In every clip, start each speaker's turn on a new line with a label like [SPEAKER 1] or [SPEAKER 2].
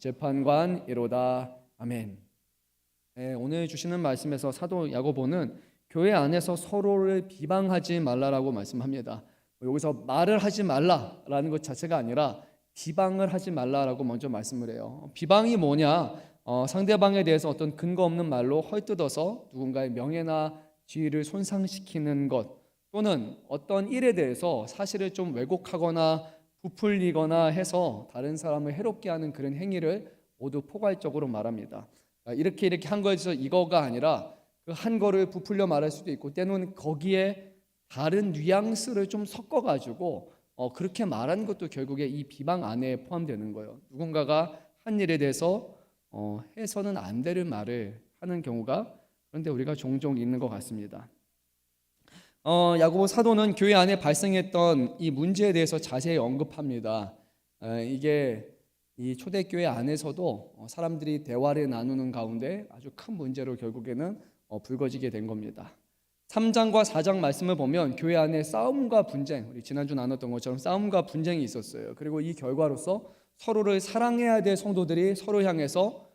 [SPEAKER 1] 재판관이로다. 아멘. 네, 오늘 주시는 말씀에서 사도 야고보는 교회 안에서 서로를 비방하지 말라라고 말씀합니다. 여기서 말을 하지 말라라는 것 자체가 아니라 비방을 하지 말라라고 먼저 말씀을 해요. 비방이 뭐냐? 상대방에 대해서 어떤 근거 없는 말로 헐뜯어서 누군가의 명예나 지위를 손상시키는 것, 또는 어떤 일에 대해서 사실을 좀 왜곡하거나 부풀리거나 해서 다른 사람을 해롭게 하는 그런 행위를 모두 포괄적으로 말합니다. 이렇게 한 거에서 이거가 아니라 그 한 거를 부풀려 말할 수도 있고, 때로는 거기에 다른 뉘앙스를 좀 섞어가지고 그렇게 말하는 것도 결국에 이 비방 안에 포함되는 거예요. 누군가가 한 일에 대해서 해서는 안 될 말을 하는 경우가 그런데 우리가 종종 있는 것 같습니다. 야고보 사도는 교회 안에 발생했던 이 문제에 대해서 자세히 언급합니다. 이게 이 초대교회 안에서도 사람들이 대화를 나누는 가운데 아주 큰 문제로 결국에는 불거지게 된 겁니다. 3장과 4장 말씀을 보면 교회 안에 싸움과 분쟁, 우리 지난주 나눴던 것처럼 싸움과 분쟁이 있었어요. 그리고 이 결과로서 서로를 사랑해야 될 성도들이 서로 향해서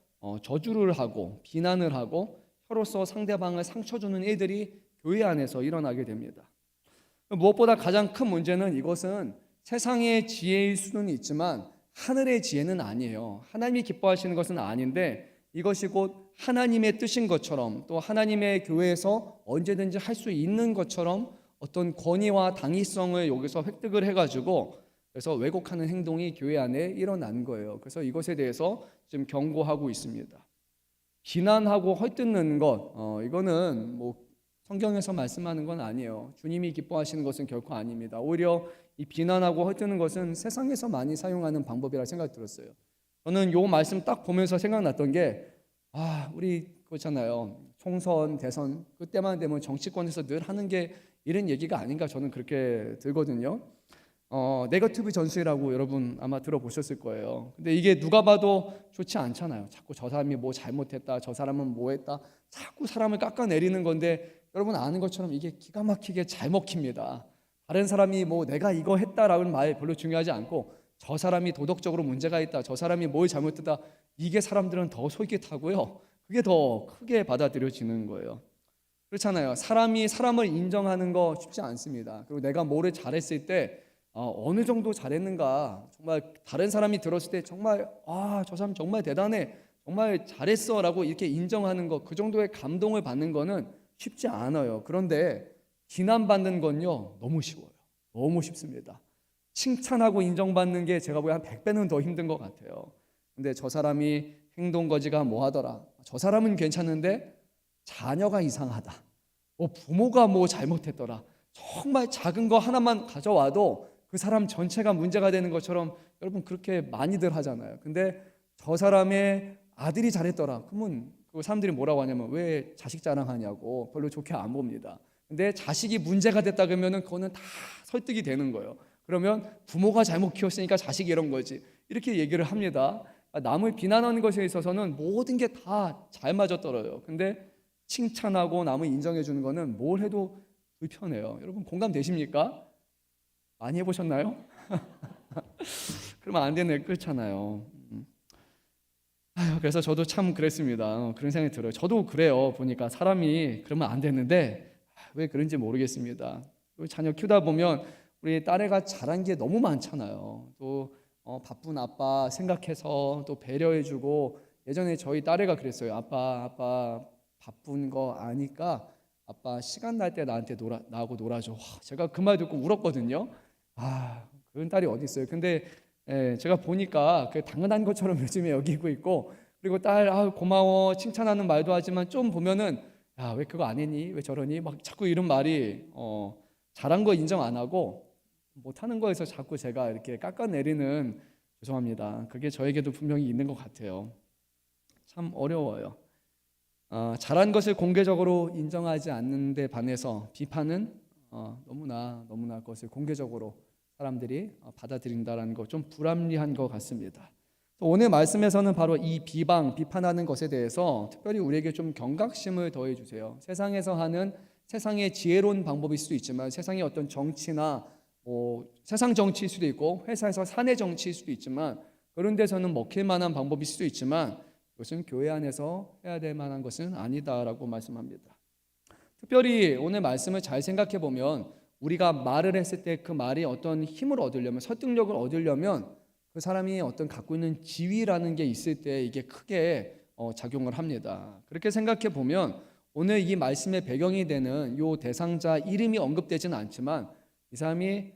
[SPEAKER 1] 저주를 하고 비난을 하고 혀로서 상대방을 상처 주는 일들이 교회 안에서 일어나게 됩니다. 무엇보다 가장 큰 문제는 이것은 세상의 지혜일 수는 있지만 하늘의 지혜는 아니에요. 하나님이 기뻐하시는 것은 아닌데 이것이 곧 하나님의 뜻인 것처럼, 또 하나님의 교회에서 언제든지 할 수 있는 것처럼 어떤 권위와 당위성을 여기서 획득을 해가지고 그래서 왜곡하는 행동이 교회 안에 일어난 거예요. 그래서 이것에 대해서 지금 경고하고 있습니다. 비난하고 헐뜯는 것, 이거는 뭐 성경에서 말씀하는 건 아니에요. 주님이 기뻐하시는 것은 결코 아닙니다. 오히려 이 비난하고 헐뜯는 것은 세상에서 많이 사용하는 방법이라 생각이 들었어요. 저는 요 말씀 딱 보면서 생각났던 게 우리 그렇잖아요. 총선, 대선 그때만 되면 정치권에서 늘 하는 게 이런 얘기가 아닌가 저는 그렇게 들거든요. 네거티브 전술이라고 여러분 아마 들어보셨을 거예요. 근데 이게 누가 봐도 좋지 않잖아요. 자꾸 저 사람이 뭐 잘못했다, 저 사람은 뭐 했다, 자꾸 사람을 깎아내리는 건데 여러분 아는 것처럼 이게 기가 막히게 잘 먹힙니다. 다른 사람이 뭐 내가 이거 했다라는 말 별로 중요하지 않고 저 사람이 도덕적으로 문제가 있다, 저 사람이 뭘 잘못했다, 이게 사람들은 더 솔깃하고요. 그게 더 크게 받아들여지는 거예요. 그렇잖아요. 사람이 사람을 인정하는 거 쉽지 않습니다. 그리고 내가 뭐를 잘했을 때 어느 정도 잘했는가, 정말 다른 사람이 들었을 때 정말 저 사람 정말 대단해, 정말 잘했어 라고 이렇게 인정하는 거, 그 정도의 감동을 받는 거는 쉽지 않아요. 그런데 비난받는 건요 너무 쉬워요. 너무 쉽습니다. 칭찬하고 인정받는 게 제가 보기엔 한 100배는 더 힘든 것 같아요. 근데 저 사람이 행동거지가 뭐 하더라, 저 사람은 괜찮은데 자녀가 이상하다, 부모가 뭐 잘못했더라, 정말 작은 거 하나만 가져와도 그 사람 전체가 문제가 되는 것처럼 여러분 그렇게 많이들 하잖아요. 근데 저 사람의 아들이 잘했더라, 그러면 그 사람들이 뭐라고 하냐면 왜 자식 자랑하냐고 별로 좋게 안 봅니다. 근데 자식이 문제가 됐다 그러면은 그거는 다 설득이 되는 거예요. 그러면 부모가 잘못 키웠으니까 자식이 이런 거지, 이렇게 얘기를 합니다. 남을 비난하는 것에 있어서는 모든 게 다 잘 맞아떨어요. 근데 칭찬하고 남을 인정해 주는 거는 뭘 해도 불편해요. 여러분 공감되십니까? 많이 해보셨나요? 그러면 안 되네, 그렇잖아요. 그래서 저도 참 그랬습니다. 그런 생각이 들어요. 저도 그래요. 보니까 사람이 그러면 안 되는데 왜 그런지 모르겠습니다. 자녀 키우다 보면 우리 딸애가 잘한 게 너무 많잖아요. 또 바쁜 아빠 생각해서 또 배려해주고, 예전에 저희 딸애가 그랬어요. 아빠 바쁜 거 아니까 아빠 시간 날 때 나한테 나하고 놀아줘. 제가 그 말 듣고 울었거든요. 그런 딸이 어디 있어요. 근데 제가 보니까 그 당연한 것처럼 요즘에 여기고 있고, 그리고 딸 고마워 칭찬하는 말도 하지만 좀 보면은 왜 그거 안 했니? 왜 저러니? 막 자꾸 이런 말이 잘한 거 인정 안 하고 못하는 거에서 자꾸 제가 이렇게 깎아내리는, 죄송합니다. 그게 저에게도 분명히 있는 것 같아요. 참 어려워요. 잘한 것을 공개적으로 인정하지 않는 데 반해서 비판은 너무나 그것을 공개적으로 사람들이 받아들인다는 거 좀 불합리한 것 같습니다. 오늘 말씀에서는 바로 이 비판하는 것에 대해서 특별히 우리에게 좀 경각심을 더해 주세요. 세상에서 하는 세상의 지혜로운 방법일 수도 있지만, 세상의 어떤 정치나 세상 정치일 수도 있고 회사에서 사내 정치일 수도 있지만, 그런 데서는 먹힐 만한 방법일 수도 있지만 이것은 교회 안에서 해야 될 만한 것은 아니다라고 말씀합니다. 특별히 오늘 말씀을 잘 생각해 보면 우리가 말을 했을 때 그 말이 어떤 힘을 얻으려면, 설득력을 얻으려면 그 사람이 어떤 갖고 있는 지위라는 게 있을 때 이게 크게 작용을 합니다. 그렇게 생각해 보면 오늘 이 말씀의 배경이 되는 요 대상자 이름이 언급되지는 않지만 이 사람이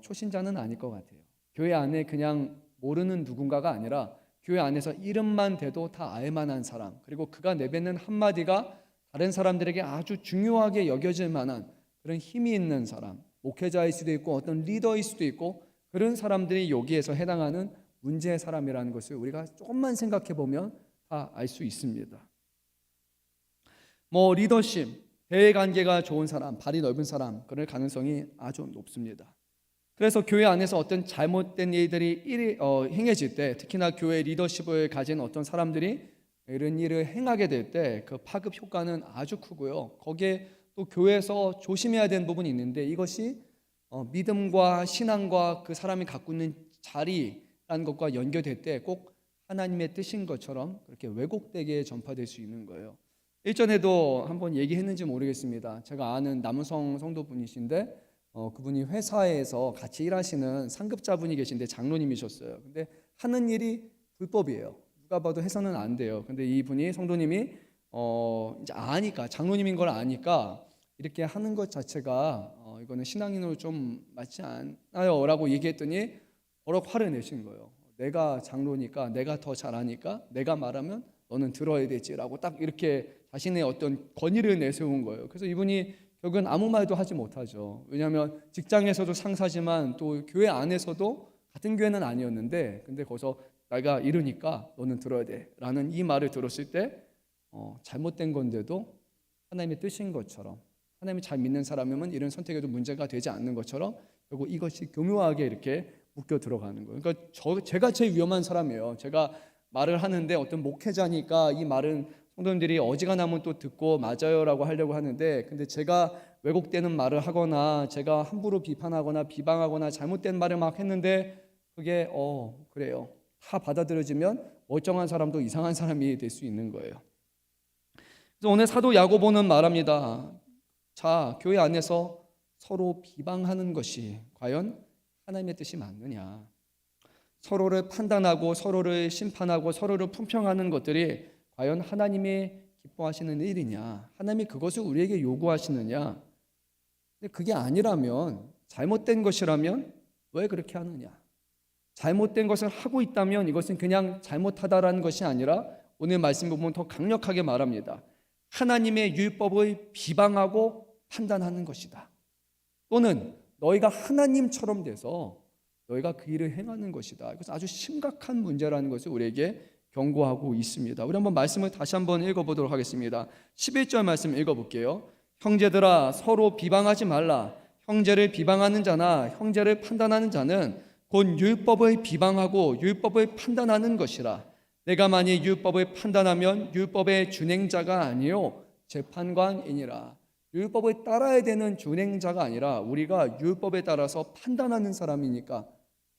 [SPEAKER 1] 초신자는 아닐 것 같아요. 교회 안에 그냥 모르는 누군가가 아니라 교회 안에서 이름만 대도 다 알만한 사람, 그리고 그가 내뱉는 한마디가 다른 사람들에게 아주 중요하게 여겨질 만한 그런 힘이 있는 사람, 목회자일 수도 있고 어떤 리더일 수도 있고 그런 사람들이 여기에서 해당하는 문제의 사람이라는 것을 우리가 조금만 생각해 보면 다 알 수 있습니다. 리더십, 대외관계가 좋은 사람, 발이 넓은 사람, 그럴 가능성이 아주 높습니다. 그래서 교회 안에서 어떤 잘못된 일들이 행해질 때, 특히나 교회 리더십을 가진 어떤 사람들이 이런 일을 행하게 될 때 그 파급 효과는 아주 크고요. 거기에 또 교회에서 조심해야 되는 부분이 있는데 이것이 믿음과 신앙과 그 사람이 갖고 있는 자리라는 것과 연결될 때 꼭 하나님의 뜻인 것처럼 그렇게 왜곡되게 전파될 수 있는 거예요. 일전에도 한번 얘기했는지 모르겠습니다. 제가 아는 남성 성도분이신데 그분이 회사에서 같이 일하시는 상급자분이 계신데 장로님이셨어요. 근데 하는 일이 불법이에요. 누가 봐도 해서는 안 돼요. 근데 이분이 성도님이 이제 아니까, 장로님인 걸 아니까 이렇게 하는 것 자체가 이거는 신앙인으로 좀 맞지 않아요 라고 얘기했더니 버럭 화를 내신 거예요. 내가 장로니까, 내가 더 잘하니까 내가 말하면 너는 들어야 되지라고 딱 이렇게 자신의 어떤 권위를 내세운 거예요. 그래서 이분이 결국은 아무 말도 하지 못하죠. 왜냐하면 직장에서도 상사지만 또 교회 안에서도 같은 교회는 아니었는데 근데 거기서 내가 이러니까 너는 들어야 돼 라는 이 말을 들었을 때 잘못된 건데도 하나님의 뜻인 것처럼, 하나님이 잘 믿는 사람이면 이런 선택에도 문제가 되지 않는 것처럼 결국 이것이 교묘하게 이렇게 묶여 들어가는 거예요. 그러니까 제가 제일 위험한 사람이에요. 제가 말을 하는데 어떤 목회자니까 이 말은 성도님들이 어지간하면 또 듣고 맞아요라고 하려고 하는데 근데 제가 왜곡되는 말을 하거나 제가 함부로 비판하거나 비방하거나 잘못된 말을 막 했는데 그게 그래요. 다 받아들여지면 멀쩡한 사람도 이상한 사람이 될 수 있는 거예요. 그래서 오늘 사도 야고보는 말합니다. 자, 교회 안에서 서로 비방하는 것이 과연 하나님의 뜻이 맞느냐? 서로를 판단하고 서로를 심판하고 서로를 품평하는 것들이 과연 하나님이 기뻐하시는 일이냐? 하나님이 그것을 우리에게 요구하시느냐? 근데 그게 아니라면, 잘못된 것이라면 왜 그렇게 하느냐? 잘못된 것을 하고 있다면 이것은 그냥 잘못하다라는 것이 아니라 오늘 말씀 보면 더 강력하게 말합니다. 하나님의 율법을 비방하고 판단하는 것이다. 또는 너희가 하나님처럼 돼서 너희가 그 일을 행하는 것이다. 이것은 아주 심각한 문제라는 것을 우리에게 경고하고 있습니다. 우리 한번 말씀을 다시 한번 읽어보도록 하겠습니다. 11절 말씀 읽어볼게요. 형제들아 서로 비방하지 말라. 형제를 비방하는 자나 형제를 판단하는 자는 곧 율법을 비방하고 율법을 판단하는 것이라. 내가 만일 율법을 판단하면 율법의 준행자가 아니요 재판관이니라. 율법을 따라야 되는 준행자가 아니라 우리가 율법에 따라서 판단하는 사람이니까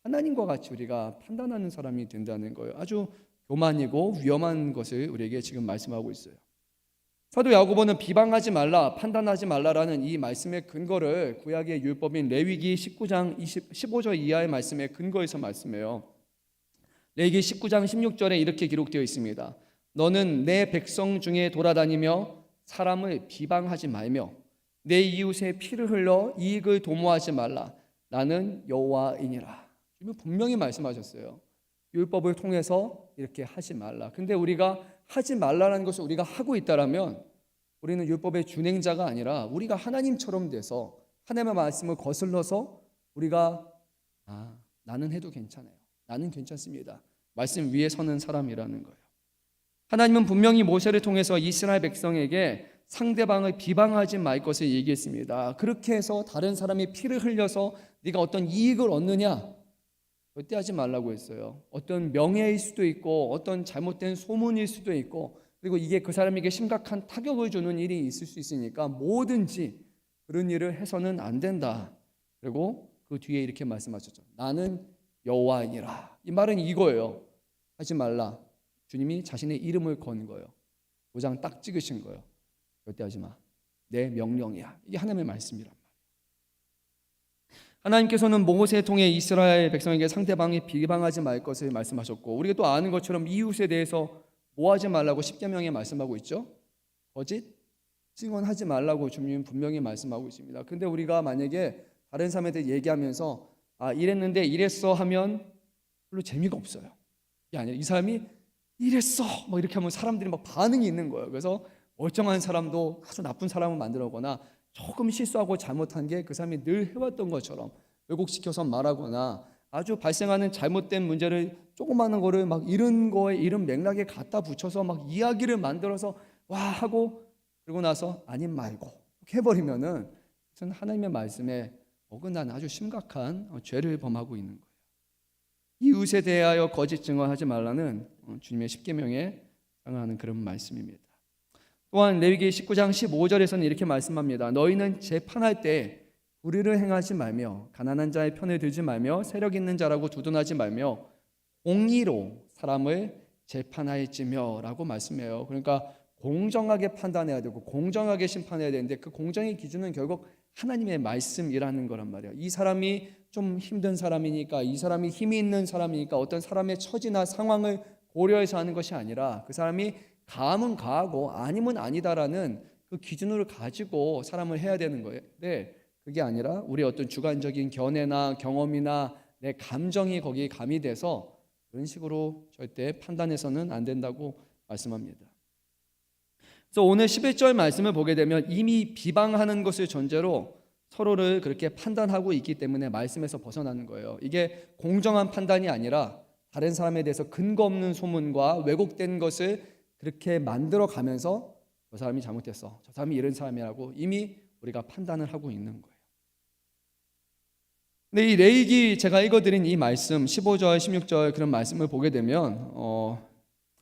[SPEAKER 1] 하나님과 같이 우리가 판단하는 사람이 된다는 거예요. 아주 교만이고 위험한 것을 우리에게 지금 말씀하고 있어요. 사도 야고보는 비방하지 말라, 판단하지 말라라는 이 말씀의 근거를 구약의 율법인 레위기 19장 15절 이하의 말씀에 근거해서 말씀해요. 레위기 19장 16절에 이렇게 기록되어 있습니다. 너는 내 백성 중에 돌아다니며 사람을 비방하지 말며 내 이웃의 피를 흘러 이익을 도모하지 말라. 나는 여호와이니라. 분명히 말씀하셨어요. 율법을 통해서 이렇게 하지 말라. 근데 우리가 하지 말라는 것을 우리가 하고 있다라면 우리는 율법의 준행자가 아니라 우리가 하나님처럼 돼서 하나님의 말씀을 거슬러서 우리가 나는 해도 괜찮아요. 나는 괜찮습니다. 말씀 위에 서는 사람이라는 거예요. 하나님은 분명히 모세를 통해서 이스라엘 백성에게 상대방을 비방하지 말 것을 얘기했습니다. 그렇게 해서 다른 사람이 피를 흘려서 네가 어떤 이익을 얻느냐? 절대 하지 말라고 했어요. 어떤 명예일 수도 있고 어떤 잘못된 소문일 수도 있고 그리고 이게 그 사람에게 심각한 타격을 주는 일이 있을 수 있으니까 뭐든지 그런 일을 해서는 안 된다. 그리고 그 뒤에 이렇게 말씀하셨죠. 나는 여호와이니라. 이 말은 이거예요. 하지 말라. 주님이 자신의 이름을 건 거예요. 도장 딱 찍으신 거예요. 절대 하지 마. 내 명령이야. 이게 하나님의 말씀이란 말이에요. 하나님께서는 모세를 통해 이스라엘 백성에게 상대방이 비방하지 말 것을 말씀하셨고, 우리가 또 아는 것처럼 이웃에 대해서 뭐 하지 말라고 십계명에 말씀하고 있죠. 거짓 증언하지 말라고 주님 분명히 말씀하고 있습니다. 근데 우리가 만약에 다른 사람에 대해 얘기하면서 이랬는데 이랬어 하면 별로 재미가 없어요. 이게 아니라 이 사람이 이랬어 막 이렇게 하면 사람들이 막 반응이 있는 거예요. 그래서 멀쩡한 사람도 아주 나쁜 사람을 만들어 오거나 조금 실수하고 잘못한 게 그 사람이 늘 해왔던 것처럼 왜곡시켜서 말하거나 아주 발생하는 잘못된 문제를 조그마한 거를 막 이런 거에 이런 맥락에 갖다 붙여서 막 이야기를 만들어서 와 하고 그러고 나서 아님 말고 해버리면은 그것은 하나님의 말씀에 어긋나는 아주 심각한 죄를 범하고 있는 거예요. 이웃에 대하여 거짓 증언하지 말라는 주님의 십계명에 상응하는 그런 말씀입니다. 또한 레위기 19장 15절에서는 이렇게 말씀합니다. 너희는 재판할 때 불의를 행하지 말며 가난한 자의 편을 들지 말며 세력 있는 자라고 두둔하지 말며 공의로 사람을 재판할지며 라고 말씀해요. 그러니까 공정하게 판단해야 되고 공정하게 심판해야 되는데 그 공정의 기준은 결국 하나님의 말씀이라는 거란 말이에요. 이 사람이 좀 힘든 사람이니까, 이 사람이 힘이 있는 사람이니까 어떤 사람의 처지나 상황을 고려해서 하는 것이 아니라 그 사람이 가하면 가하고 아니면 아니다라는 그 기준을 가지고 사람을 해야 되는 거예요. 근데 그게 아니라 우리 어떤 주관적인 견해나 경험이나 내 감정이 거기에 가미돼서 그런 식으로 절대 판단해서는 안 된다고 말씀합니다. 그래서 오늘 11절 말씀을 보게 되면 이미 비방하는 것을 전제로 서로를 그렇게 판단하고 있기 때문에 말씀에서 벗어나는 거예요. 이게 공정한 판단이 아니라 다른 사람에 대해서 근거 없는 소문과 왜곡된 것을 그렇게 만들어 가면서 저 사람이 잘못했어, 저 사람이 이런 사람이라고 이미 우리가 판단을 하고 있는 거예요. 근데 이 레위기 제가 읽어드린 이 말씀 15절 16절 그런 말씀을 보게 되면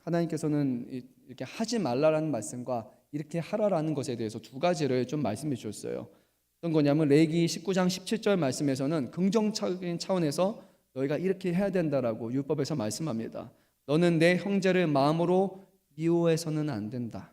[SPEAKER 1] 하나님께서는 이렇게 하지 말라라는 말씀과 이렇게 하라라는 것에 대해서 두 가지를 좀 말씀해 주셨어요. 어떤 거냐면 레위기 19장 17절 말씀에서는 긍정적인 차원에서 너희가 이렇게 해야 된다라고 율법에서 말씀합니다. 너는 내 형제를 마음으로 미워해서는 안 된다.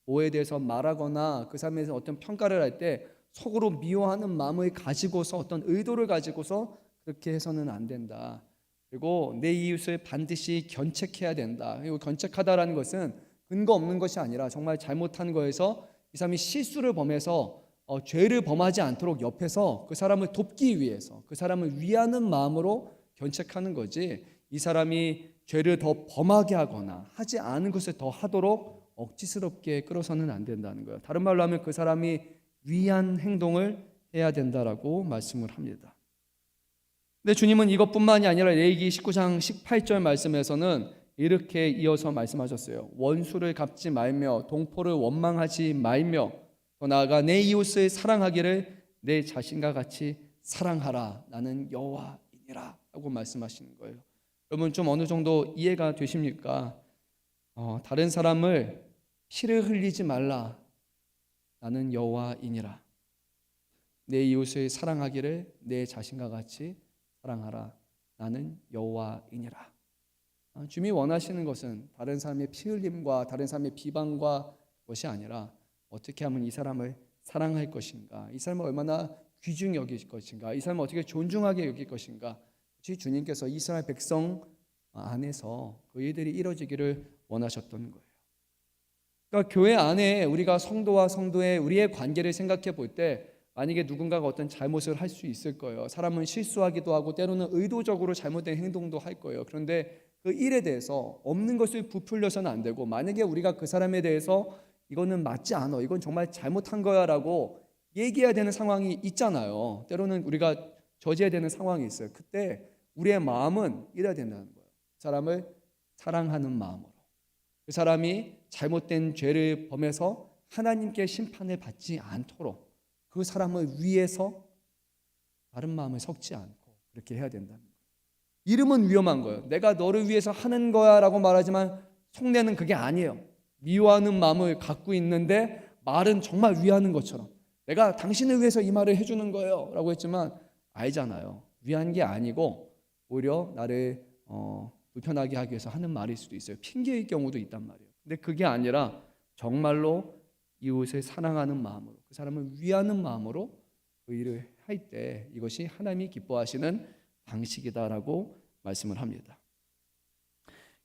[SPEAKER 1] 뭐에 대해서 말하거나 그 사람에 대해서 어떤 평가를 할 때 속으로 미워하는 마음을 가지고서 어떤 의도를 가지고서 그렇게 해서는 안 된다. 그리고 내 이웃을 반드시 견책해야 된다. 그리고 견책하다라는 것은 근거 없는 것이 아니라 정말 잘못한 거에서 이 사람이 실수를 범해서 죄를 범하지 않도록 옆에서 그 사람을 돕기 위해서 그 사람을 위하는 마음으로 견책하는 거지, 이 사람이 죄를 더 범하게 하거나 하지 않은 것을 더 하도록 억지스럽게 끌어서는 안 된다는 거예요. 다른 말로 하면 그 사람이 위한 행동을 해야 된다라고 말씀을 합니다. 근데 주님은 이것뿐만이 아니라 레위기 19장 18절 말씀에서는 이렇게 이어서 말씀하셨어요. 원수를 갚지 말며 동포를 원망하지 말며 더 나아가 내 이웃을 사랑하기를 내 자신과 같이 사랑하라. 나는 여호와이니라 하고 말씀하시는 거예요. 여러분 좀 어느 정도 이해가 되십니까? 다른 사람을 피를 흘리지 말라. 나는 여호와이니라. 내 이웃을 사랑하기를 내 자신과 같이 사랑하라. 나는 여호와이니라. 주님이 원하시는 것은 다른 사람의 피 흘림과 다른 사람의 비방과 것이 아니라 어떻게 하면 이 사람을 사랑할 것인가, 이 사람을 얼마나 귀중히 여길 것인가, 이 사람을 어떻게 존중하게 여길 것인가. 주님께서 이스라엘 백성 안에서 그 일들이 이루어지기를 원하셨던 거예요. 그러니까 교회 안에 우리가 성도와 성도의 우리의 관계를 생각해 볼 때 만약에 누군가가 어떤 잘못을 할 수 있을 거예요. 사람은 실수하기도 하고 때로는 의도적으로 잘못된 행동도 할 거예요. 그런데 그 일에 대해서 없는 것을 부풀려서는 안 되고, 만약에 우리가 그 사람에 대해서 이거는 맞지 않아, 이건 정말 잘못한 거야 라고 얘기해야 되는 상황이 있잖아요. 때로는 우리가 저지해야 되는 상황이 있어요. 그때 우리의 마음은 이래야 된다는 거예요. 그 사람을 사랑하는 마음으로, 그 사람이 잘못된 죄를 범해서 하나님께 심판을 받지 않도록 그 사람을 위해서 다른 마음을 섞지 않고 그렇게 해야 된다는 거예요. 이름은 위험한 거예요. 내가 너를 위해서 하는 거야 라고 말하지만 속내는 그게 아니에요. 미워하는 마음을 갖고 있는데 말은 정말 위하는 것처럼 내가 당신을 위해서 이 말을 해주는 거예요 라고 했지만 알잖아요. 위한 게 아니고 오히려 나를 불편하게 하기 위해서 하는 말일 수도 있어요. 핑계일 경우도 있단 말이에요. 근데 그게 아니라 정말로 이웃을 사랑하는 마음으로, 그 사람을 위하는 마음으로 그 일을 할 때 이것이 하나님이 기뻐하시는 방식이다라고 말씀을 합니다.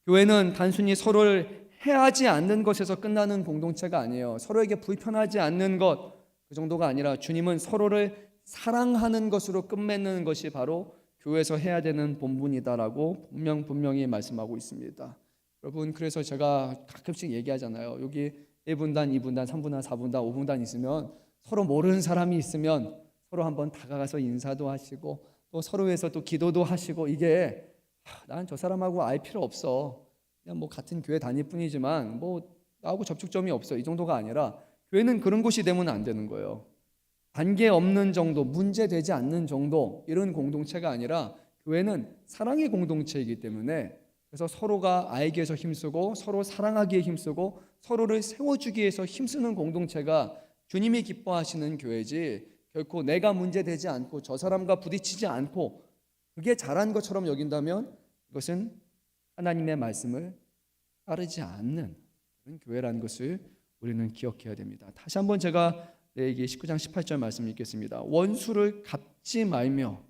[SPEAKER 1] 교회는 단순히 서로를 해하지 않는 것에서 끝나는 공동체가 아니에요. 서로에게 불편하지 않는 것, 그 정도가 아니라 주님은 서로를 사랑하는 것으로 끝맺는 것이 바로 교회에서 해야 되는 본분이다라고 분명히 말씀하고 있습니다. 여러분, 그래서 제가 가끔씩 얘기하잖아요. 여기 1분단, 2분단, 3분단, 4분단, 5분단 있으면 서로 모르는 사람이 있으면 서로 한번 다가가서 인사도 하시고 또 서로 위해서 또 기도도 하시고, 이게 난 저 사람하고 알 필요 없어, 그냥 뭐 같은 교회 다닐 뿐이지만 뭐 나하고 접촉점이 없어, 이 정도가 아니라 교회는 그런 곳이 되면 안 되는 거예요. 관계없는 정도, 문제되지 않는 정도, 이런 공동체가 아니라 교회는 사랑의 공동체이기 때문에, 그래서 서로가 알기 위해서 힘쓰고 서로 사랑하기에 힘쓰고 서로를 세워주기 위해서 힘쓰는 공동체가 주님이 기뻐하시는 교회지, 결코 내가 문제되지 않고 저 사람과 부딪히지 않고 그게 잘한 것처럼 여긴다면 이것은 하나님의 말씀을 따르지 않는 그런 교회라는 것을 우리는 기억해야 됩니다. 다시 한번 제가 레위기 19장 18절 말씀 읽겠습니다. 원수를 갚지 말며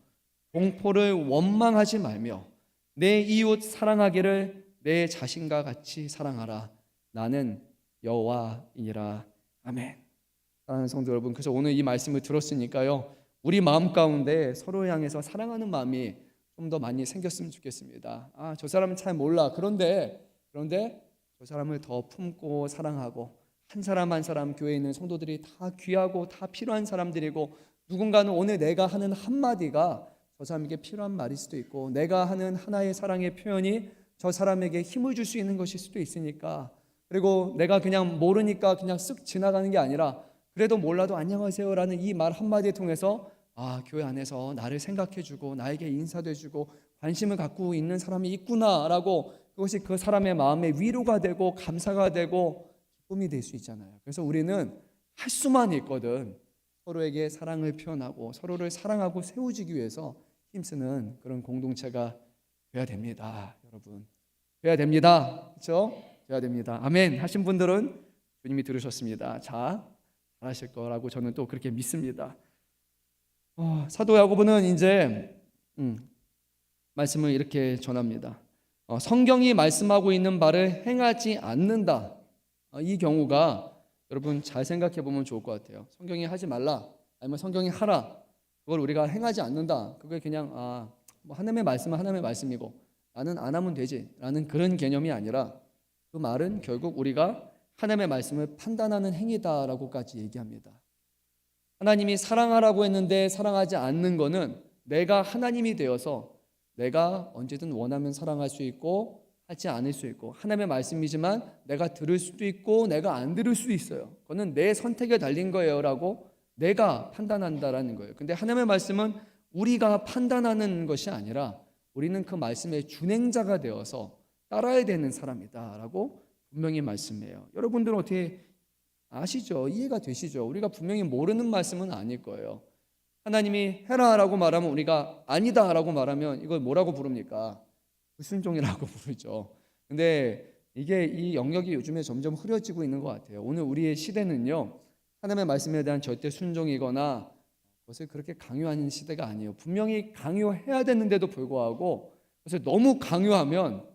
[SPEAKER 1] 동포를 원망하지 말며 내 이웃 사랑하기를 내 자신과 같이 사랑하라. 나는 여호와이니라. 아멘. 사랑하는 성도 여러분, 그래서 오늘 이 말씀을 들었으니까요, 우리 마음 가운데 서로 향해서 사랑하는 마음이 좀 더 많이 생겼으면 좋겠습니다. 저 사람은 잘 몰라. 그런데 저 사람을 더 품고 사랑하고, 한 사람 한 사람 교회에 있는 성도들이 다 귀하고 다 필요한 사람들이고, 누군가는 오늘 내가 하는 한마디가 저 사람에게 필요한 말일 수도 있고, 내가 하는 하나의 사랑의 표현이 저 사람에게 힘을 줄 수 있는 것일 수도 있으니까, 그리고 내가 그냥 모르니까 그냥 쓱 지나가는 게 아니라 그래도 몰라도 안녕하세요라는 이 말 한마디를 통해서 교회 안에서 나를 생각해주고 나에게 인사도 해주고 관심을 갖고 있는 사람이 있구나라고, 그것이 그 사람의 마음에 위로가 되고 감사가 되고 기쁨이 될 수 있잖아요. 그래서 우리는 할 수만 있거든 서로에게 사랑을 표현하고 서로를 사랑하고 세워주기 위해서 힘쓰는 그런 공동체가 돼야 됩니다. 여러분, 돼야 됩니다. 그렇죠? 돼야 됩니다. 아멘 하신 분들은 주님이 들으셨습니다. 자, 잘하실 거라고 저는 또 그렇게 믿습니다. 사도 야고보는 이제 말씀을 이렇게 전합니다. 성경이 말씀하고 있는 바를 행하지 않는다. 이 경우가 여러분 잘 생각해 보면 좋을 것 같아요. 성경이 하지 말라, 아니면 성경이 하라, 그걸 우리가 행하지 않는다. 그게 그냥 뭐 하나님의 말씀은 하나님의 말씀이고 나는 안 하면 되지 라는 그런 개념이 아니라, 그 말은 결국 우리가 하나님의 말씀을 판단하는 행위다라고까지 얘기합니다. 하나님이 사랑하라고 했는데 사랑하지 않는 거는 내가 하나님이 되어서 내가 언제든 원하면 사랑할 수 있고 하지 않을 수 있고, 하나님의 말씀이지만 내가 들을 수도 있고 내가 안 들을 수도 있어요. 그거는 내 선택에 달린 거예요 라고 내가 판단한다라는 거예요. 근데 하나님의 말씀은 우리가 판단하는 것이 아니라 우리는 그 말씀의 준행자가 되어서 따라야 되는 사람이다 라고 분명히 말씀해요. 여러분들은 어떻게 아시죠? 이해가 되시죠? 우리가 분명히 모르는 말씀은 아닐 거예요. 하나님이 해라 라고 말하면 우리가 아니다 라고 말하면 이걸 뭐라고 부릅니까? 불순종이라고 부르죠. 근데 이게 이 영역이 요즘에 점점 흐려지고 있는 것 같아요. 오늘 우리의 시대는요, 하나님의 말씀에 대한 절대 순종이거나 그것을 그렇게 강요하는 시대가 아니에요. 분명히 강요해야 되는데도 불구하고 그것을 너무 강요하면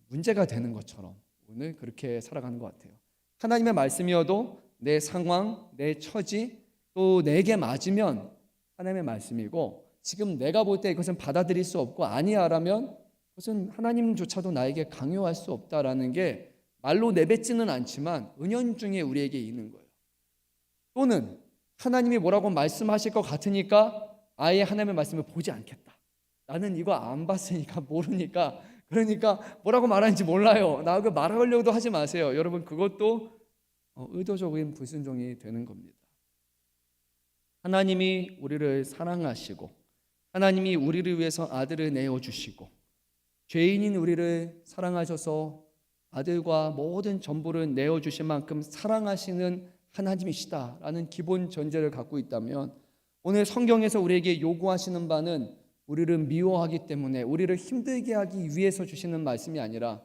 [SPEAKER 1] 문제가 되는 것처럼 오늘 그렇게 살아가는 것 같아요. 하나님의 말씀이어도 내 상황, 내 처지, 또 내게 맞으면 하나님의 말씀이고, 지금 내가 볼 때 이것은 받아들일 수 없고 아니야라면 그것은 하나님조차도 나에게 강요할 수 없다라는 게 말로 내뱉지는 않지만 은연중에 우리에게 있는 거예요. 또는 하나님이 뭐라고 말씀하실 것 같으니까 아예 하나님의 말씀을 보지 않겠다. 나는 이거 안 봤으니까 모르니까, 그러니까 뭐라고 말하는지 몰라요. 나하고 말하려고도 하지 마세요. 여러분, 그것도 의도적인 불순종이 되는 겁니다. 하나님이 우리를 사랑하시고 하나님이 우리를 위해서 아들을 내어주시고 죄인인 우리를 사랑하셔서 아들과 모든 전부를 내어주신 만큼 사랑하시는 하나님이시다라는 기본 전제를 갖고 있다면, 오늘 성경에서 우리에게 요구하시는 바는 우리를 미워하기 때문에 우리를 힘들게 하기 위해서 주시는 말씀이 아니라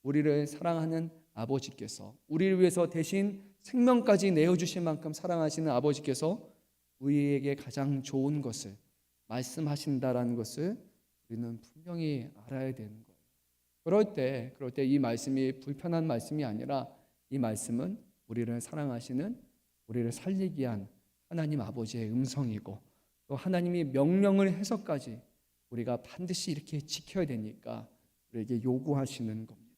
[SPEAKER 1] 우리를 사랑하는 아버지께서 우리를 위해서 대신 생명까지 내어주실 만큼 사랑하시는 아버지께서 우리에게 가장 좋은 것을 말씀하신다라는 것을 우리는 분명히 알아야 되는 거예요. 그럴 때 이 말씀이 불편한 말씀이 아니라 이 말씀은 우리를 사랑하시는, 우리를 살리기 위한 하나님 아버지의 음성이고 또 하나님이 명령을 해서까지 우리가 반드시 이렇게 지켜야 되니까 우리에게 요구하시는 겁니다.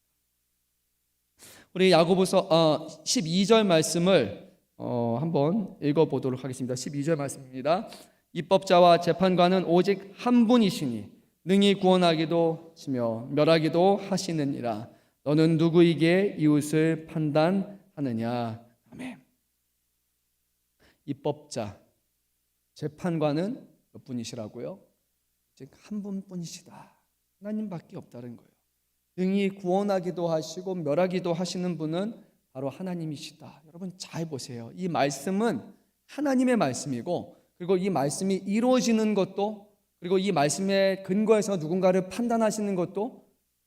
[SPEAKER 1] 우리 야고보서 12절 말씀을 한번 읽어보도록 하겠습니다. 12절 말씀입니다. 입법자와 재판관은 오직 한 분이시니 능히 구원하기도 하시며 멸하기도 하시느니라. 너는 누구에게 이웃을 판단하느냐. 아멘. 입법자, 재판관은 몇 분이시라고요? 즉 한 분뿐이시다. 하나님밖에 없다는 거예요. 능히 구원하기도 하시고 멸하기도 하시는 분은 바로 하나님이시다. 여러분 잘 보세요. 이 말씀은 하나님의 말씀이고, 그리고 이 말씀이 이루어지는 것도, 그리고 이 말씀에 근거해서 누군가를 판단하시는 것도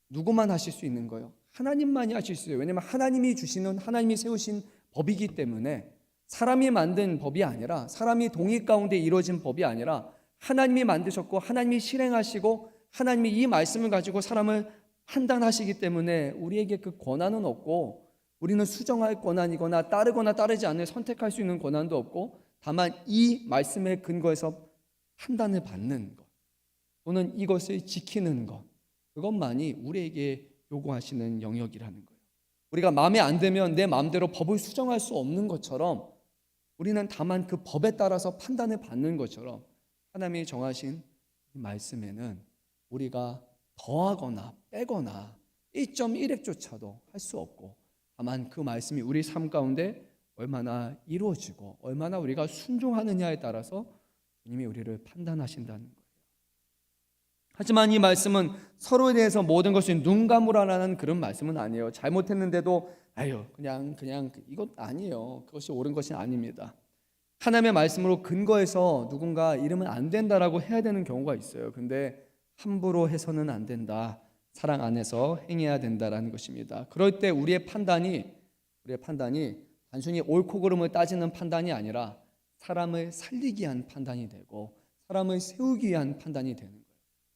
[SPEAKER 1] 누구만 하실 수 있는 거예요? 하나님만이 하실 수 있어요. 왜냐하면 하나님이 주시는, 하나님이 세우신 법이기 때문에, 사람이 만든 법이 아니라, 사람이 동의 가운데 이루어진 법이 아니라 하나님이 만드셨고 하나님이 실행하시고 하나님이 이 말씀을 가지고 사람을 판단하시기 때문에 우리에게 그 권한은 없고, 우리는 수정할 권한이거나 따르거나 따르지 않을 선택할 수 있는 권한도 없고, 다만 이 말씀에 근거해서 판단을 받는 것 또는 이것을 지키는 것, 그것만이 우리에게 요구하시는 영역이라는 거예요. 우리가 마음에 안 들면 내 마음대로 법을 수정할 수 없는 것처럼, 우리는 다만 그 법에 따라서 판단을 받는 것처럼 하나님이 정하신 이 말씀에는 우리가 더하거나 빼거나 1.1핵조차도 할 수 없고, 다만 그 말씀이 우리 삶 가운데 얼마나 이루어지고 얼마나 우리가 순종하느냐에 따라서 주님이 우리를 판단하신다는 거예요. 하지만 이 말씀은 서로에 대해서 모든 것을 눈 감으라는 그런 말씀은 아니에요. 잘못했는데도 그냥 이것 아니에요. 그것이 옳은 것이 아닙니다. 하나님의 말씀으로 근거해서 누군가 이러면 안 된다라고 해야 되는 경우가 있어요. 근데 함부로 해서는 안 된다. 사랑 안에서 행해야 된다라는 것입니다. 그럴 때 우리의 판단이 단순히 옳고 그름을 따지는 판단이 아니라 사람을 살리기 위한 판단이 되고 사람을 세우기 위한 판단이 되는 거예요.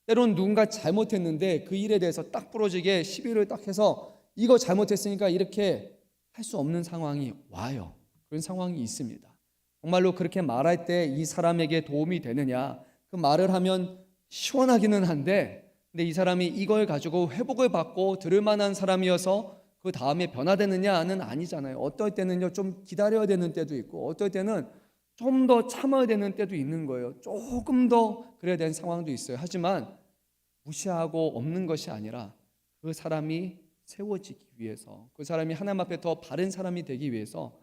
[SPEAKER 1] 때로는 누군가 잘못했는데 그 일에 대해서 딱 부러지게 시비를 딱 해서 이거 잘못했으니까 이렇게 할 수 없는 상황이 와요. 그런 상황이 있습니다. 정말로 그렇게 말할 때 이 사람에게 도움이 되느냐, 그 말을 하면 시원하기는 한데, 근데 이 사람이 이걸 가지고 회복을 받고 들을 만한 사람이어서 그 다음에 변화되느냐는 아니잖아요. 어떨 때는요 좀 기다려야 되는 때도 있고, 어떨 때는 좀 더 참아야 되는 때도 있는 거예요. 조금 더 그래야 되는 상황도 있어요. 하지만 무시하고 없는 것이 아니라 그 사람이 세워지기 위해서, 그 사람이 하나님 앞에 더 바른 사람이 되기 위해서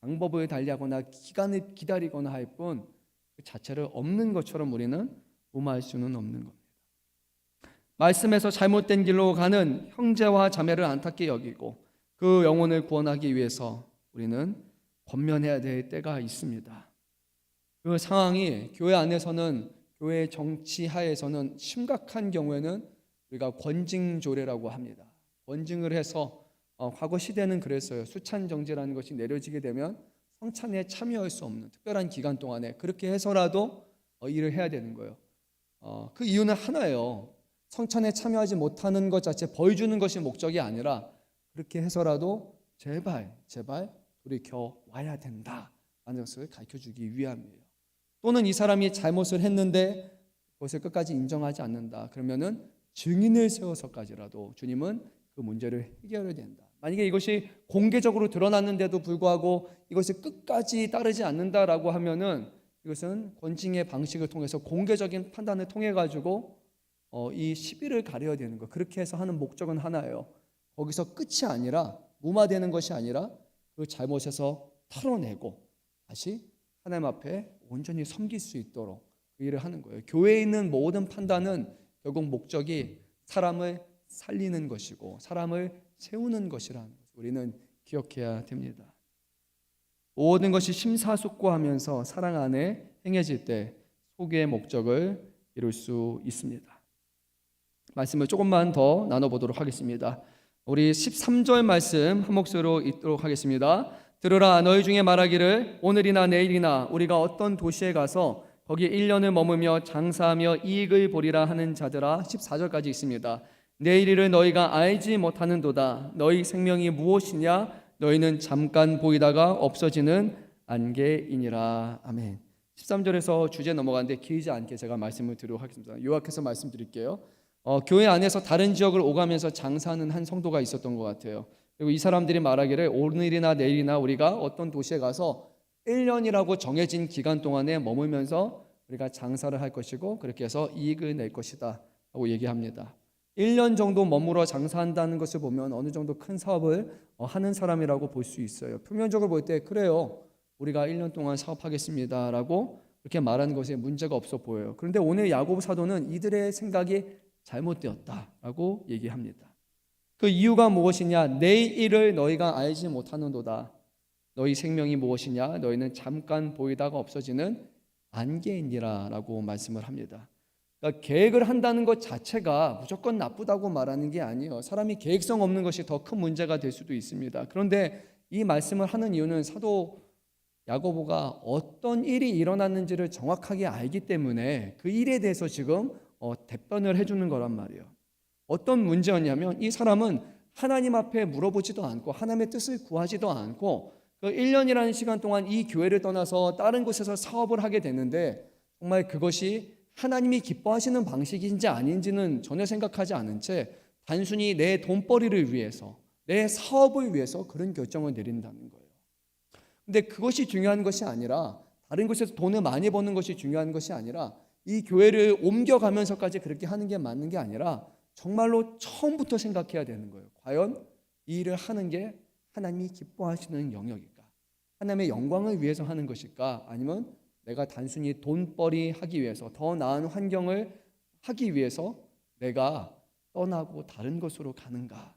[SPEAKER 1] 방법을 달리하거나 기간을 기다리거나 할 뿐 그 자체를 없는 것처럼 우리는 무마할 수는 없는 겁니다. 말씀에서 잘못된 길로 가는 형제와 자매를 안타깝게 여기고 그 영혼을 구원하기 위해서 우리는 권면해야 될 때가 있습니다. 그 상황이 교회 안에서는, 교회 정치 하에서는 심각한 경우에는 우리가 권징조례라고 합니다. 권징을 해서 과거 시대는 그랬어요. 수찬정제라는 것이 내려지게 되면 성찬에 참여할 수 없는 특별한 기간 동안에 그렇게 해서라도 일을 해야 되는 거예요. 그 이유는 하나예요. 성찬에 참여하지 못하는 것 자체 벌 주는 것이 목적이 아니라 그렇게 해서라도 제발 돌이켜 와야 된다라는 것을 가르쳐주기 위함이에요. 또는 이 사람이 잘못을 했는데 그것을 끝까지 인정하지 않는다. 그러면은 증인을 세워서까지라도 주님은 그 문제를 해결해야 된다. 만약에 이것이 공개적으로 드러났는데도 불구하고 이것이 끝까지 따르지 않는다라고 하면은 이것은 권징의 방식을 통해서 공개적인 판단을 통해 가지고 이 시비를 가려야 되는 거. 그렇게 해서 하는 목적은 하나예요. 거기서 끝이 아니라, 무마되는 것이 아니라 그 잘못에서 털어내고 다시 하나님 앞에 온전히 섬길 수 있도록 그 일을 하는 거예요. 교회에 있는 모든 판단은 결국 목적이 사람을 살리는 것이고 사람을 세우는 것이라는 것을 우리는 기억해야 됩니다. 모든 것이 심사숙고하면서 사랑 안에 행해질 때 소교의 목적을 이룰 수 있습니다. 말씀을 조금만 더 나눠보도록 하겠습니다. 우리 13절 말씀 한 목소리로 읽도록 하겠습니다. 들으라, 너희 중에 말하기를 오늘이나 내일이나 우리가 어떤 도시에 가서 거기 1년을 머무며 장사하며 이익을 보리라 하는 자들아. 14절까지 있습니다. 내일을 너희가 알지 못하는도다. 너희 생명이 무엇이냐? 너희는 잠깐 보이다가 없어지는 안개이니라. 아멘. 13절에서 주제 넘어가는데 길지 않게 제가 말씀을 드리도록 하겠습니다. 요약해서 말씀드릴게요. 교회 안에서 다른 지역을 오가면서 장사하는 한 성도가 있었던 것 같아요. 그리고 이 사람들이 말하기를 오늘이나 내일이나 우리가 어떤 도시에 가서 1년이라고 정해진 기간 동안에 머물면서 우리가 장사를 할 것이고 그렇게 해서 이익을 낼 것이다 라고 얘기합니다. 1년 정도 머물러 장사한다는 것을 보면 어느 정도 큰 사업을 하는 사람이라고 볼 수 있어요. 표면적으로 볼 때 그래요, 우리가 1년 동안 사업하겠습니다 라고 그렇게 말하는 것에 문제가 없어 보여요. 그런데 오늘 야고보 사도는 이들의 생각이 잘못되었다라고 얘기합니다. 그 이유가 무엇이냐? 내일을 너희가 알지 못하는도다. 너희 생명이 무엇이냐? 너희는 잠깐 보이다가 없어지는 안개이니라 라고 말씀을 합니다. 그러니까 계획을 한다는 것 자체가 무조건 나쁘다고 말하는 게 아니에요. 사람이 계획성 없는 것이 더 큰 문제가 될 수도 있습니다. 그런데 이 말씀을 하는 이유는 사도 야고보가 어떤 일이 일어났는지를 정확하게 알기 때문에 그 일에 대해서 지금 답변을 해주는 거란 말이에요. 어떤 문제였냐면 이 사람은 하나님 앞에 물어보지도 않고 하나님의 뜻을 구하지도 않고 그 1년이라는 시간 동안 이 교회를 떠나서 다른 곳에서 사업을 하게 되는데 정말 그것이 하나님이 기뻐하시는 방식인지 아닌지는 전혀 생각하지 않은 채 단순히 내 돈벌이를 위해서, 내 사업을 위해서 그런 결정을 내린다는 거예요. 근데 그것이 중요한 것이 아니라, 다른 곳에서 돈을 많이 버는 것이 중요한 것이 아니라, 이 교회를 옮겨가면서까지 그렇게 하는 게 맞는 게 아니라 정말로 처음부터 생각해야 되는 거예요. 과연 이 일을 하는 게 하나님이 기뻐하시는 영역일까? 하나님의 영광을 위해서 하는 것일까? 아니면 내가 단순히 돈벌이 하기 위해서, 더 나은 환경을 하기 위해서 내가 떠나고 다른 곳으로 가는가?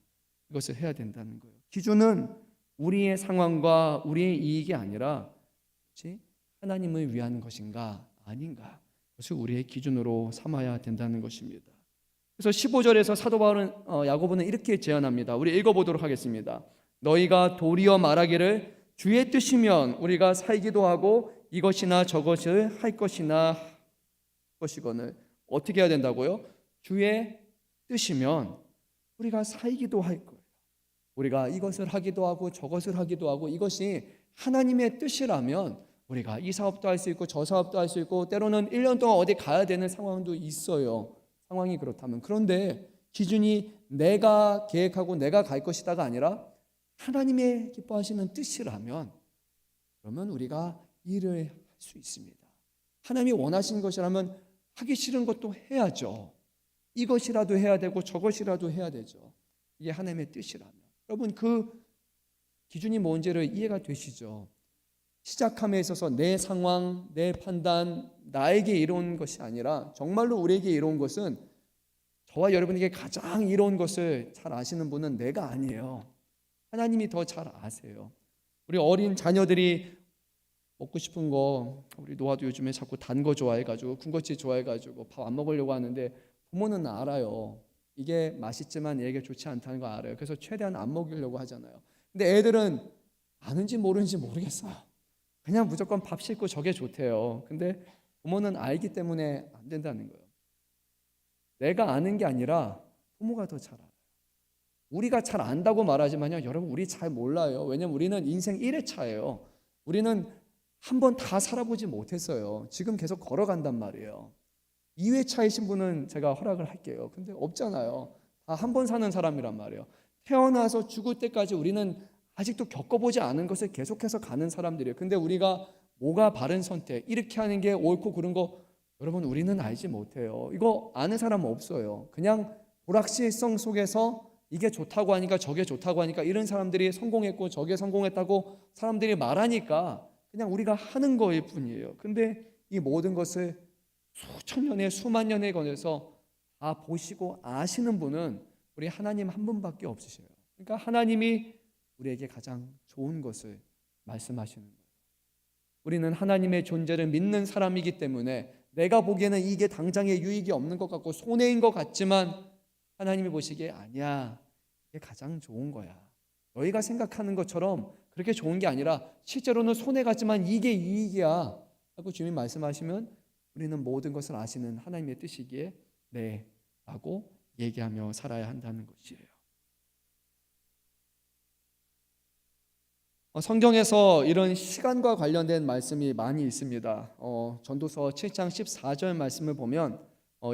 [SPEAKER 1] 이것을 해야 된다는 거예요. 기준은 우리의 상황과 우리의 이익이 아니라 하나님을 위한 것인가 아닌가, 그것을 우리의 기준으로 삼아야 된다는 것입니다. 그래서 15절에서 사도 바울은 야고보는 이렇게 제안합니다. 우리 읽어보도록 하겠습니다. 너희가 도리어 말하기를 주의 뜻이면 우리가 살기도 하고 이것이나 저것을 할 것이나 것이거늘. 어떻게 해야 된다고요? 주의 뜻이면 우리가 살기도 할 거예요. 우리가 이것을 하기도 하고 저것을 하기도 하고, 이것이 하나님의 뜻이라면 우리가 이 사업도 할 수 있고 저 사업도 할 수 있고, 때로는 1년 동안 어디 가야 되는 상황도 있어요. 상황이 그렇다면. 그런데 기준이 내가 계획하고 내가 갈 것이다가 아니라 하나님의 기뻐하시는 뜻이라면, 그러면 우리가 일을 할 수 있습니다. 하나님이 원하시는 것이라면 하기 싫은 것도 해야죠. 이것이라도 해야 되고 저것이라도 해야 되죠. 이게 하나님의 뜻이라면. 여러분, 그 기준이 뭔지를 이해가 되시죠? 시작함에 있어서 내 상황, 내 판단, 나에게 이로운 것이 아니라 정말로 우리에게 이로운 것은, 저와 여러분에게 가장 이로운 것을 잘 아시는 분은 내가 아니에요. 하나님이 더 잘 아세요. 우리 어린 자녀들이 먹고 싶은 거, 우리 노아도 요즘에 자꾸 단 거 좋아해가지고, 군것질 좋아해가지고 밥 안 먹으려고 하는데, 부모는 알아요. 이게 맛있지만 얘에게 좋지 않다는 거 알아요. 그래서 최대한 안 먹이려고 하잖아요. 근데 애들은 아는지 모르는지 모르겠어요. 그냥 무조건 밥 씻고 저게 좋대요. 근데 부모는 알기 때문에 안 된다는 거예요. 내가 아는 게 아니라 부모가 더 잘 알아요. 우리가 잘 안다고 말하지만요, 여러분, 우리 잘 몰라요. 왜냐면 우리는 인생 1회차예요. 우리는 한 번 다 살아보지 못했어요. 지금 계속 걸어간단 말이에요. 2회차이신 분은 제가 허락을 할게요. 근데 없잖아요. 다 한 번 사는 사람이란 말이에요. 태어나서 죽을 때까지 우리는 아직도 겪어보지 않은 것을 계속해서 가는 사람들이에요. 근데 우리가 뭐가 바른 선택, 이렇게 하는 게 옳고 그른 거, 여러분, 우리는 알지 못해요. 이거 아는 사람은 없어요. 그냥 불확실성 속에서 이게 좋다고 하니까 저게 좋다고 하니까, 이런 사람들이 성공했고 저게 성공했다고 사람들이 말하니까 그냥 우리가 하는 거일 뿐이에요. 근데 이 모든 것을 수천 년에 수만 년에 걸려서 다 보시고 아시는 분은 우리 하나님 한 분밖에 없으셔요. 그러니까 하나님이 우리에게 가장 좋은 것을 말씀하시는 거예요. 우리는 하나님의 존재를 믿는 사람이기 때문에 내가 보기에는 이게 당장의 유익이 없는 것 같고 손해인 것 같지만 하나님이 보시기에 아니야, 이게 가장 좋은 거야. 너희가 생각하는 것처럼 그렇게 좋은 게 아니라 실제로는 손해 같지만 이게 이익이야 하고 주님 말씀하시면 우리는 모든 것을 아시는 하나님의 뜻이기에 네 라고 얘기하며 살아야 한다는 것이에요. 성경에서 이런 시간과 관련된 말씀이 많이 있습니다. 전도서 7장 14절 말씀을 보면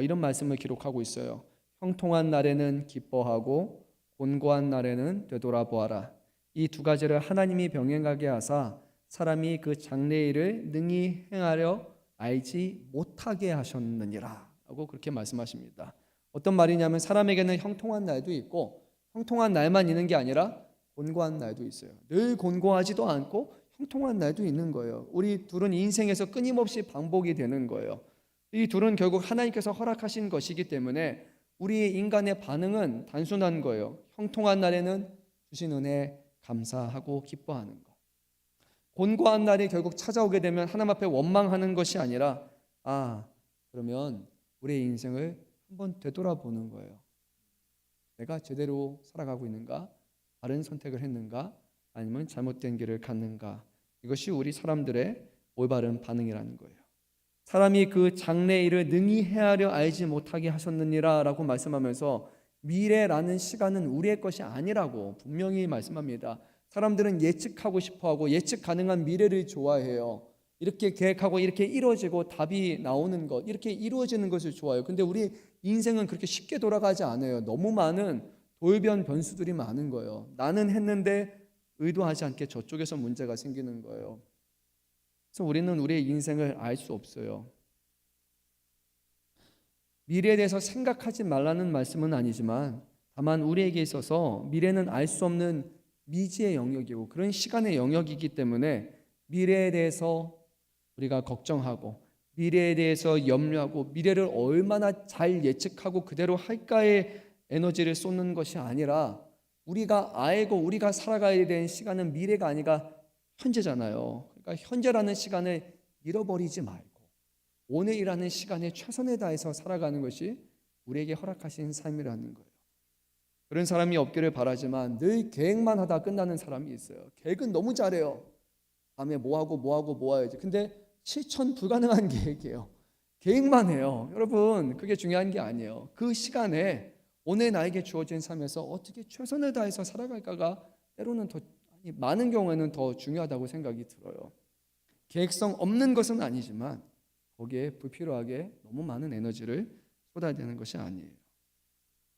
[SPEAKER 1] 이런 말씀을 기록하고 있어요. 형통한 날에는 기뻐하고 곤고한 날에는 되돌아보아라. 이 두 가지를 하나님이 병행하게 하사 사람이 그 장래일을 능히 행하려 알지 못하게 하셨느니라 하고 그렇게 말씀하십니다. 어떤 말이냐면 사람에게는 형통한 날도 있고 형통한 날만 있는 게 아니라 곤고한 날도 있어요. 늘 곤고하지도 않고 형통한 날도 있는 거예요. 우리 둘은 인생에서 끊임없이 반복이 되는 거예요. 이 둘은 결국 하나님께서 허락하신 것이기 때문에 우리 인간의 반응은 단순한 거예요. 형통한 날에는 주신 은혜 감사하고 기뻐하는 것. 곤고한 날이 결국 찾아오게 되면 하나님 앞에 원망하는 것이 아니라 그러면 우리의 인생을 한번 되돌아보는 거예요. 내가 제대로 살아가고 있는가? 바른 선택을 했는가? 아니면 잘못된 길을 갔는가? 이것이 우리 사람들의 올바른 반응이라는 거예요. 사람이 그 장래일을 능히 헤아려 알지 못하게 하셨느니라 라고 말씀하면서 미래라는 시간은 우리의 것이 아니라고 분명히 말씀합니다. 사람들은 예측하고 싶어하고 예측 가능한 미래를 좋아해요. 이렇게 계획하고 이렇게 이루어지고 답이 나오는 것, 이렇게 이루어지는 것을 좋아해요. 근데 우리 인생은 그렇게 쉽게 돌아가지 않아요. 너무 많은 돌변 변수들이 많은 거예요. 나는 했는데 의도하지 않게 저쪽에서 문제가 생기는 거예요. 그래서 우리는 우리의 인생을 알 수 없어요. 미래에 대해서 생각하지 말라는 말씀은 아니지만 다만 우리에게 있어서 미래는 알 수 없는 미지의 영역이고 그런 시간의 영역이기 때문에 미래에 대해서 우리가 걱정하고 미래에 대해서 염려하고 미래를 얼마나 잘 예측하고 그대로 할까에 에너지를 쏟는 것이 아니라 우리가 알고 우리가 살아가야 되는 시간은 미래가 아니라 현재잖아요. 그러니까 현재라는 시간을 잃어버리지 말고 오늘이라는 시간에 최선을 다해서 살아가는 것이 우리에게 허락하신 삶이라는 거예요. 그런 사람이 없기를 바라지만 늘 계획만 하다 끝나는 사람이 있어요. 계획은 너무 잘해요. 다음에 뭐 해야지. 근데 실천 불가능한 계획이에요. 계획만 해요. 여러분, 그게 중요한 게 아니에요. 그 시간에 오늘 나에게 주어진 삶에서 어떻게 최선을 다해서 살아갈까가 때로는 많은 경우에는 더 중요하다고 생각이 들어요. 계획성 없는 것은 아니지만 거기에 불필요하게 너무 많은 에너지를 쏟아내는 것이 아니에요.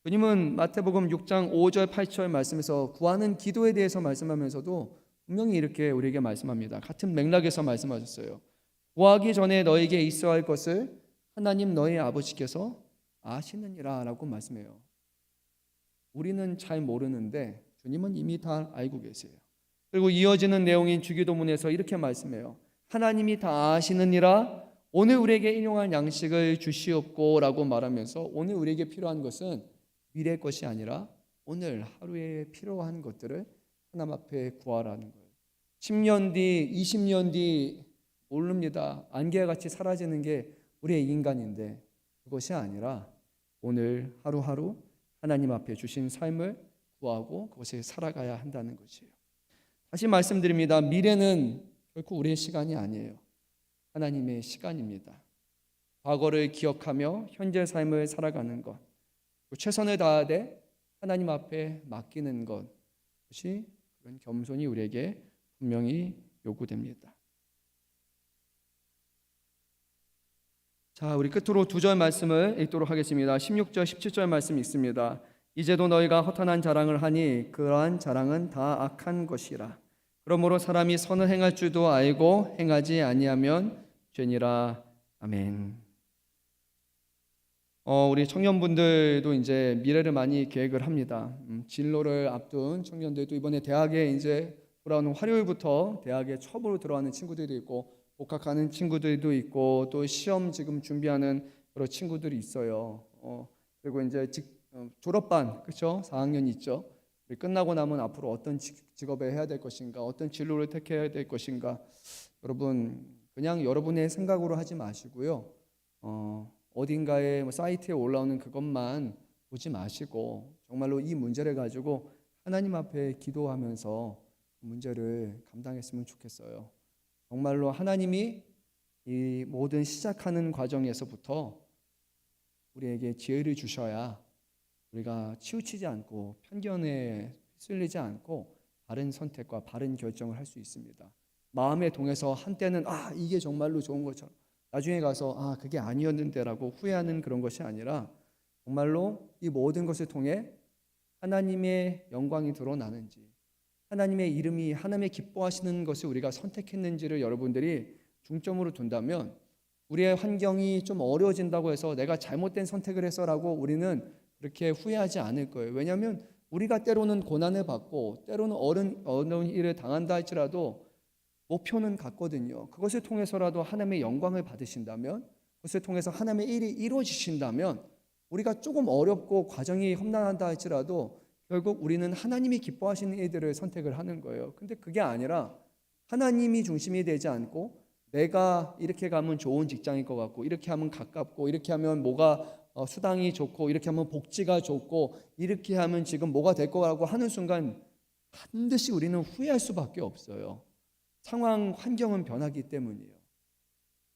[SPEAKER 1] 주님은 마태복음 6장 5절 8절 말씀에서 구하는 기도에 대해서 말씀하면서도 분명히 이렇게 우리에게 말씀합니다. 같은 맥락에서 말씀하셨어요. 구하기 전에 너에게 있어야 할 것을 하나님 너희 아버지께서 아시느니라 라고 말씀해요. 우리는 잘 모르는데 주님은 이미 다 알고 계세요. 그리고 이어지는 내용인 주기도문에서 이렇게 말씀해요. 하나님이 다 아시느니라 오늘 우리에게 일용할 양식을 주시옵고 라고 말하면서 오늘 우리에게 필요한 것은 미래의 것이 아니라 오늘 하루에 필요한 것들을 하나님 앞에 구하라는 거예요. 10년 뒤, 20년 뒤 모릅니다. 안개같이 사라지는 게 우리의 인간인데 그것이 아니라 오늘 하루하루 하나님 앞에 주신 삶을 구하고 그것을 살아가야 한다는 것이에요. 다시 말씀드립니다. 미래는 결코 우리의 시간이 아니에요. 하나님의 시간입니다. 과거를 기억하며 현재 삶을 살아가는 것, 최선을 다하되 하나님 앞에 맡기는 것, 그것이 그런 겸손이 우리에게 분명히 요구됩니다. 자, 우리 끝으로 2절 말씀을 읽도록 하겠습니다. 16절, 17절 말씀 읽습니다. 이제도 너희가 허탄한 자랑을 하니 그러한 자랑은 다 악한 것이라. 그러므로 사람이 선을 행할 줄도 알고 행하지 아니하면 죄니라. 아멘. 우리 청년분들도 이제 미래를 많이 계획을 합니다. 진로를 앞둔 청년들도 이번에 대학에 이제 돌아오는 화요일부터 대학에 처음으로 들어가는 친구들도 있고 복학하는 친구들도 있고 또 시험 지금 준비하는 여러 친구들이 있어요. 그리고 이제 졸업반 그렇죠? 4학년 있죠. 끝나고 나면 앞으로 어떤 직업에 해야 될 것인가, 어떤 진로를 택해야 될 것인가. 여러분 그냥 여러분의 생각으로 하지 마시고요. 어딘가에 사이트에 올라오는 그것만 보지 마시고 정말로 이 문제를 가지고 하나님 앞에 기도하면서 그 문제를 감당했으면 좋겠어요. 정말로 하나님이 이 모든 시작하는 과정에서부터 우리에게 지혜를 주셔야 우리가 치우치지 않고 편견에 휩쓸리지 않고 바른 선택과 바른 결정을 할 수 있습니다. 마음에 동해서 한때는 이게 정말로 좋은 것처럼 나중에 가서 그게 아니었는데라고 후회하는 그런 것이 아니라 정말로 이 모든 것을 통해 하나님의 영광이 드러나는지 하나님의 이름이 하나님의 기뻐하시는 것을 우리가 선택했는지를 여러분들이 중점으로 둔다면 우리의 환경이 좀 어려워진다고 해서 내가 잘못된 선택을 해서라고 우리는 그렇게 후회하지 않을 거예요. 왜냐하면 우리가 때로는 고난을 받고 때로는 어려운 일을 당한다 할지라도 목표는 같거든요. 그것을 통해서라도 하나님의 영광을 받으신다면 그것을 통해서 하나님의 일이 이루어지신다면 우리가 조금 어렵고 과정이 험난하다 할지라도 결국 우리는 하나님이 기뻐하시는 일들을 선택을 하는 거예요. 근데 그게 아니라 하나님이 중심이 되지 않고 내가 이렇게 가면 좋은 직장일 것 같고 이렇게 하면 가깝고 이렇게 하면 뭐가 수당이 좋고 이렇게 하면 복지가 좋고 이렇게 하면 지금 뭐가 될 거라고 하는 순간 반드시 우리는 후회할 수밖에 없어요. 상황 환경은 변하기 때문이에요.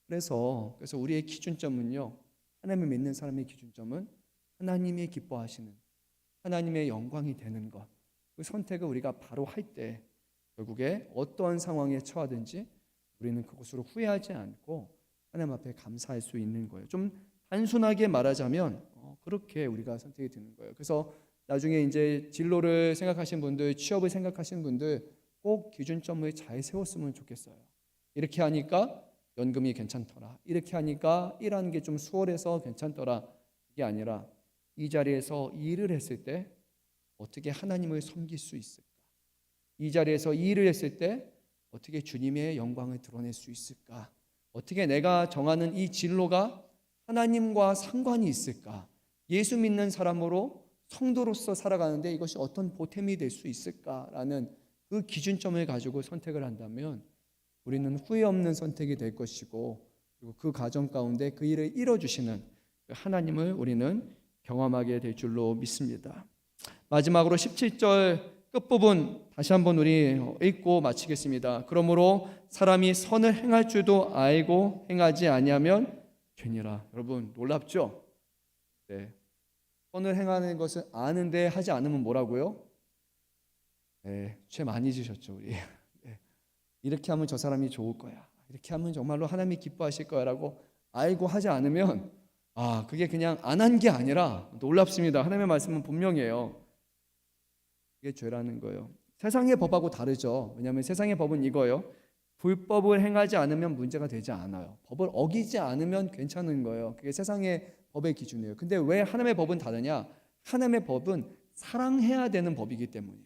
[SPEAKER 1] 그래서 우리의 기준점은요. 하나님을 믿는 사람의 기준점은 하나님이 기뻐하시는 하나님의 영광이 되는 것. 그 선택을 우리가 바로 할 때 결국에 어떠한 상황에 처하든지 우리는 그것으로 후회하지 않고 하나님 앞에 감사할 수 있는 거예요. 좀 단순하게 말하자면 그렇게 우리가 선택이 되는 거예요. 그래서 나중에 이제 진로를 생각하신 분들, 취업을 생각하시는 분들 꼭 기준점을 잘 세웠으면 좋겠어요. 이렇게 하니까 연금이 괜찮더라. 이렇게 하니까 일하는 게 좀 수월해서 괜찮더라. 이게 아니라 이 자리에서 일을 했을 때 어떻게 하나님을 섬길 수 있을까? 이 자리에서 일을 했을 때 어떻게 주님의 영광을 드러낼 수 있을까? 어떻게 내가 정하는 이 진로가 하나님과 상관이 있을까? 예수 믿는 사람으로 성도로서 살아가는데 이것이 어떤 보탬이 될 수 있을까라는 그 기준점을 가지고 선택을 한다면 우리는 후회 없는 선택이 될 것이고 그리고 그 과정 가운데 그 일을 이뤄주시는 하나님을 우리는 경험하게 될 줄로 믿습니다. 마지막으로 17절 끝부분 다시 한번 우리 읽고 마치겠습니다. 그러므로 사람이 선을 행할 줄도 알고 행하지 아니하면 죄니라. 여러분 놀랍죠? 네. 선을 행하는 것을 아는데 하지 않으면 뭐라고요? 네, 죄 많이 지셨죠 우리. 네. 이렇게 하면 저 사람이 좋을 거야. 이렇게 하면 정말로 하나님이 기뻐하실 거야라고 알고 하지 않으면 그게 그냥 안 한 게 아니라 놀랍습니다. 하나님의 말씀은 분명해요. 그게 죄라는 거예요. 세상의 법하고 다르죠. 왜냐하면 세상의 법은 이거예요. 불법을 행하지 않으면 문제가 되지 않아요. 법을 어기지 않으면 괜찮은 거예요. 그게 세상의 법의 기준이에요. 근데 왜 하나님의 법은 다르냐? 하나님의 법은 사랑해야 되는 법이기 때문이에요.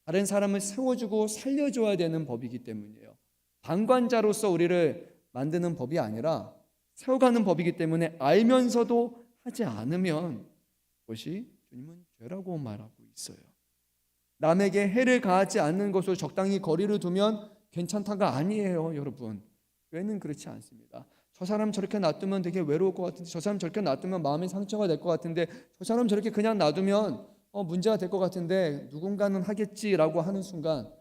[SPEAKER 1] 다른 사람을 세워주고 살려줘야 되는 법이기 때문이에요. 방관자로서 우리를 만드는 법이 아니라 세워가는 법이기 때문에 알면서도 하지 않으면 그것이 주님은 죄라고 말하고 있어요. 남에게 해를 가하지 않는 것을 적당히 거리를 두면 괜찮다가 아니에요, 여러분. 죄는 그렇지 않습니다. 저 사람 저렇게 놔두면 되게 외로울 것 같은데, 저 사람 저렇게 놔두면 마음이 상처가 될 것 같은데, 저 사람 저렇게 그냥 놔두면 문제가 될 것 같은데 누군가는 하겠지라고 하는 순간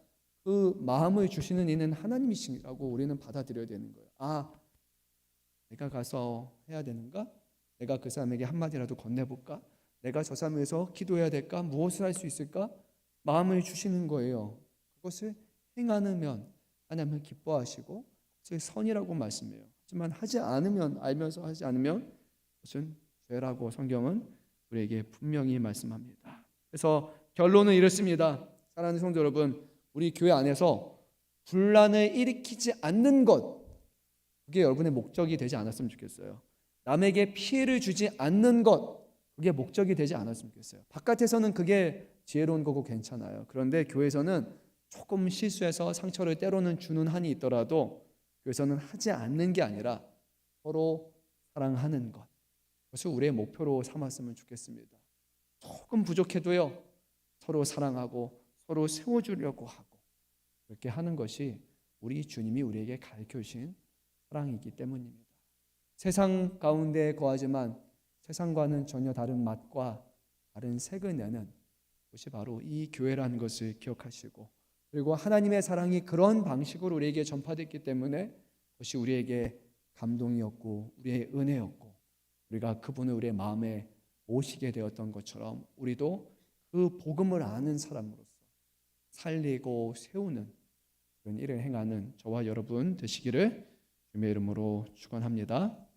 [SPEAKER 1] 그 마음을 주시는 이는 하나님이시라고 우리는 받아들여야 되는 거예요. 내가 가서 해야 되는가? 내가 그 사람에게 한마디라도 건네볼까? 내가 저 사람을 위해서 기도해야 될까? 무엇을 할 수 있을까? 마음을 주시는 거예요. 그것을 행하면 하나님을 기뻐하시고 그것을 선이라고 말씀해요. 하지만 하지 않으면, 알면서 하지 않으면 그것은 죄라고 성경은 우리에게 분명히 말씀합니다. 그래서 결론은 이렇습니다. 사랑하는 성도 여러분, 우리 교회 안에서 분란을 일으키지 않는 것, 그게 여러분의 목적이 되지 않았으면 좋겠어요. 남에게 피해를 주지 않는 것, 그게 목적이 되지 않았으면 좋겠어요. 바깥에서는 그게 지혜로운 거고 괜찮아요. 그런데 교회에서는 조금 실수해서 상처를 때로는 주는 한이 있더라도 교회에서는 하지 않는 게 아니라 서로 사랑하는 것, 그것을 우리의 목표로 삼았으면 좋겠습니다. 조금 부족해도요, 서로 사랑하고 서로 세워주려고 하고 그렇게 하는 것이 우리 주님이 우리에게 가르쳐 주신 사랑이기 때문입니다. 세상 가운데 거하지만 세상과는 전혀 다른 맛과 다른 색을 내는 것이 바로 이 교회라는 것을 기억하시고, 그리고 하나님의 사랑이 그런 방식으로 우리에게 전파됐기 때문에 그것이 우리에게 감동이었고 우리의 은혜였고 우리가 그분을 우리의 마음에 모시게 되었던 것처럼 우리도 그 복음을 아는 사람으로서 살리고 세우는 그런 일을 행하는 저와 여러분 되시기를 주님의 이름으로 축원합니다.